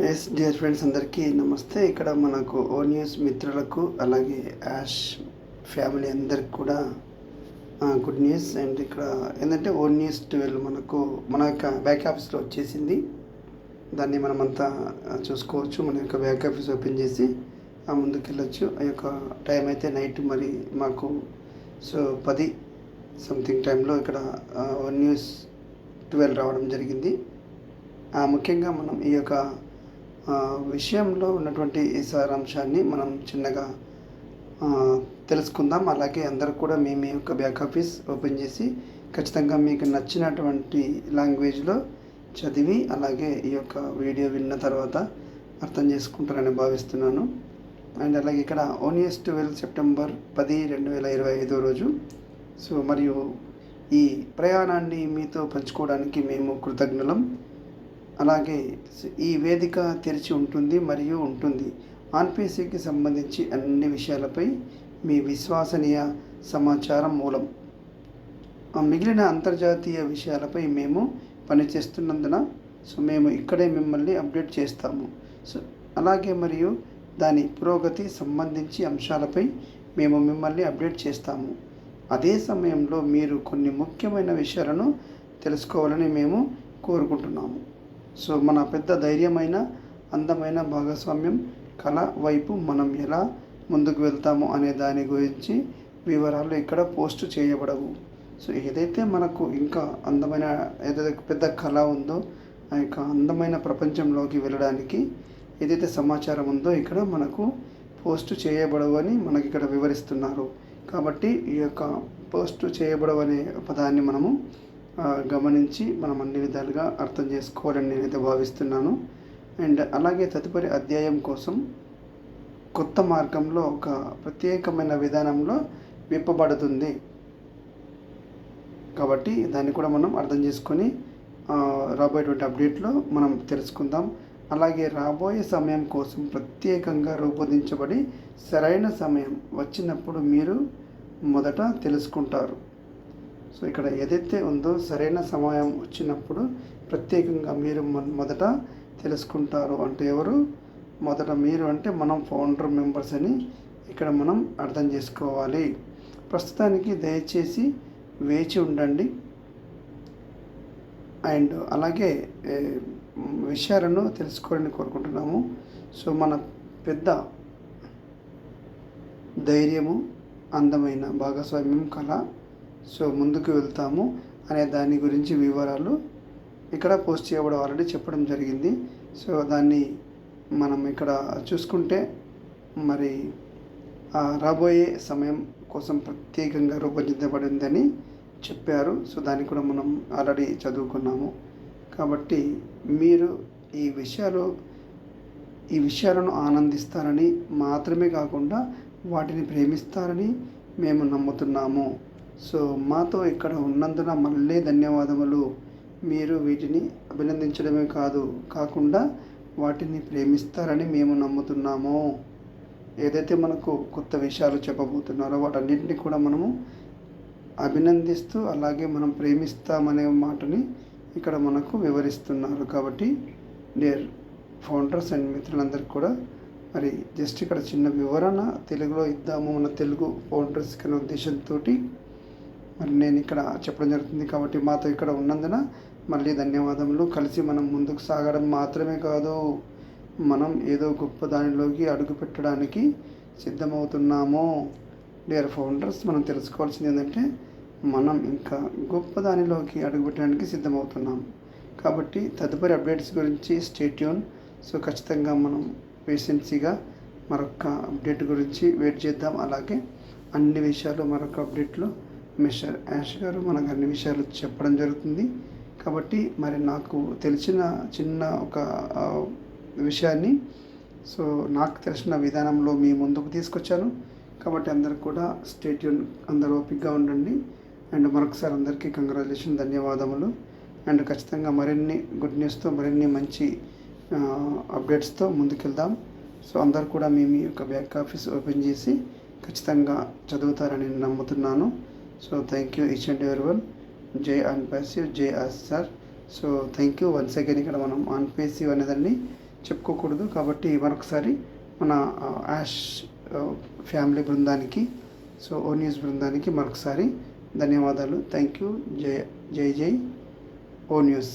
Yes dear friends, అందరికీ నమస్తే. ఇక్కడ మనకు ఓ న్యూస్ మిత్రులకు అలాగే యాష్ ఫ్యామిలీ అందరికి కూడా గుడ్ న్యూస్. అండ్ ఇక్కడ ఏంటంటే ఓ న్యూస్ 12 మనకు మన యొక్క బ్యాక్ ఆఫీస్లో వచ్చేసింది. దాన్ని మనమంతా చూసుకోవచ్చు. మన యొక్క బ్యాక్ ఆఫీస్ ఓపెన్ చేసి ముందుకు వెళ్ళొచ్చు. ఆ యొక్క టైం అయితే నైట్ మరి మాకు 10 సంథింగ్ టైంలో ఇక్కడ ఓ న్యూస్ 12 రావడం జరిగింది. ముఖ్యంగా మనం ఈ యొక్క విషయంలో ఉన్నటువంటి ఈ సారాంశాన్ని మనం చిన్నగా తెలుసుకుందాం. అలాగే అందరూ కూడా మీ యొక్క బ్యాక్ ఆఫీస్ ఓపెన్ చేసి ఖచ్చితంగా మీకు నచ్చినటువంటి లాంగ్వేజ్లో చదివి అలాగే ఈ యొక్క వీడియో విన్న తర్వాత అర్థం చేసుకుంటారని భావిస్తున్నాను. అండ్ అలాగే ఇక్కడ ఓనియస్ 12 సెప్టెంబర్ 10, 2025 రోజు. మరియు ఈ ప్రయాణాన్ని మీతో పంచుకోవడానికి మేము కృతజ్ఞులం. అలాగే ఈ వేదిక తెరిచి ఉంటుంది మరియు ఉంటుంది. ఆన్పీసీకి సంబంధించి అన్ని విషయాలపై మీ విశ్వసనీయ సమాచారం మూలం. మిగిలిన అంతర్జాతీయ విషయాలపై మేము పనిచేస్తున్నందున మేము ఇక్కడే మిమ్మల్ని అప్డేట్ చేస్తాము. అలాగే మరియు దాని పురోగతి సంబంధించి అంశాలపై మేము మిమ్మల్ని అప్డేట్ చేస్తాము. అదే సమయంలో మీరు కొన్ని ముఖ్యమైన విషయాలను తెలుసుకోవాలని మేము కోరుకుంటున్నాము. మన పెద్ద ధైర్యమైన అందమైన భాగస్వామ్యం కళ వైపు మనం ఎలా ముందుకు వెళ్తాము అనే దాని గురించి వివరాలు ఇక్కడ పోస్ట్ చేయబడవు. ఏదైతే మనకు ఇంకా అందమైన ఏదైతే పెద్ద కళ ఉందో ఆ యొక్క అందమైన ప్రపంచంలోకి వెళ్ళడానికి ఏదైతే సమాచారం ఉందో ఇక్కడ మనకు పోస్ట్ చేయబడవు అని మనకి ఇక్కడ వివరిస్తున్నారు. కాబట్టి ఈ యొక్క పోస్ట్ చేయబడవు అనే పదాన్ని మనము గమనించి మనం అన్ని విధాలుగా అర్థం చేసుకోవాలని నేనైతే భావిస్తున్నాను. అండ్ అలాగే తదుపరి అధ్యాయం కోసం కొత్త మార్గంలో ఒక ప్రత్యేకమైన విధానంలో విప్పబడుతుంది. కాబట్టి దాన్ని కూడా మనం అర్థం చేసుకొని రాబోయేటువంటి అప్డేట్లో మనం తెలుసుకుందాం. అలాగే రాబోయే సమయం కోసం ప్రత్యేకంగా రూపొందించబడి సరైన సమయం వచ్చినప్పుడు మీరు మొదట తెలుసుకుంటారు. ఇక్కడ ఏదైతే ఉందో సరైన సమయం వచ్చినప్పుడు ప్రత్యేకంగా మీరు మొదట తెలుసుకుంటారు. అంటే ఎవరు మొదట? మీరు అంటే మనం ఫౌండర్ మెంబర్స్ అని ఇక్కడ మనం అర్థం చేసుకోవాలి. ప్రస్తుతానికి దయచేసి వేచి ఉండండి. అండ్ అలాగే విషయాలను తెలుసుకోవాలని కోరుకుంటున్నాము. మన పెద్ద ధైర్యము అందమైన భాగస్వామ్యం కళ ముందుకు వెళ్తాము అనే దాని గురించి వివరాలు ఇక్కడ పోస్ట్ చేయబడి ఆల్రెడీ చెప్పడం జరిగింది. దాన్ని మనం ఇక్కడ చూసుకుంటే మరి రాబోయే సమయం కోసం ప్రత్యేకంగా రూపొందించబడిందని చెప్పారు. దాన్ని కూడా మనం ఆల్రెడీ చదువుకున్నాము. కాబట్టి మీరు ఈ విషయాలను ఆనందిస్తారని మాత్రమే కాకుండా వాటిని ప్రేమిస్తారని మేము నమ్ముతున్నాము. మాతో ఇక్కడ ఉన్నందున మళ్ళీ ధన్యవాదములు. మీరు వీటిని అభినందించడమే కాకుండా వాటిని ప్రేమిస్తారని మేము నమ్ముతున్నాము. ఏదైతే మనకు కొత్త విషయాలు చెప్పబోతున్నారో వాటన్నింటినీ కూడా మనము అభినందిస్తూ అలాగే మనం ప్రేమిస్తామనే మాటని ఇక్కడ మనకు వివరిస్తున్నారు. కాబట్టి డియర్ ఫౌండర్స్ అండ్ మిత్రులందరికీ కూడా మరి జస్ట్ ఇక్కడ చిన్న వివరణ తెలుగులో ఇద్దాము మన తెలుగు ఫౌండర్స్కి అనే ఉద్దేశంతో మరి నేను ఇక్కడ చెప్పడం జరుగుతుంది. కాబట్టి మాతో ఇక్కడ ఉన్నందున మళ్ళీ ధన్యవాదములు. కలిసి మనం ముందుకు సాగడం మాత్రమే కాదు, మనం ఏదో గొప్ప దానిలోకి అడుగు పెట్టడానికి సిద్ధమవుతున్నాము. డియర్ ఫౌండర్స్, మనం తెలుసుకోవాల్సింది ఏంటంటే మనం ఇంకా గొప్ప దానిలోకి అడుగు పెట్టడానికి సిద్ధమవుతున్నాం. కాబట్టి తదుపరి అప్డేట్స్ గురించి స్టే ట్యూన్. ఖచ్చితంగా మనం పేషెన్సీగా మరొక అప్డేట్ గురించి వెయిట్ చేద్దాం. అలాగే అన్ని విషయాలు మరొక అప్డేట్లో మిస్టర్ యాష్ గారు మనకు అన్ని విషయాలు చెప్పడం జరుగుతుంది. కాబట్టి మరి నాకు తెలిసిన చిన్న ఒక విషయాన్ని నాకు తెలిసిన విధానంలో మీ ముందుకు తీసుకొచ్చాను. కాబట్టి అందరికి కూడా స్టే ట్యూన్, అందరూ ఓపికగా ఉండండి. అండ్ మరొకసారి అందరికీ కంగ్రాచులేషన్, ధన్యవాదములు. అండ్ ఖచ్చితంగా మరిన్ని గుడ్ న్యూస్తో మరిన్ని మంచి అప్డేట్స్తో ముందుకెళ్దాం. అందరు కూడా మీ యొక్క బ్యాక్ ఆఫీస్ ఓపెన్ చేసి ఖచ్చితంగా చదువుతారని నమ్ముతున్నాను. Thank you each and everyone. జై ఆన్పాసివ్, జై ఆస్ sir. Thank you once again. ఇక్కడ మనం ఆన్పాసివ్ అనేదాన్ని చెప్పుకోకూడదు. కాబట్టి మరొకసారి మన యాష్ ఫ్యామిలీ బృందానికి, సో ఓ న్యూస్ బృందానికి మరొకసారి ధన్యవాదాలు. Thank you. జై జై జై ఓ న్యూస్.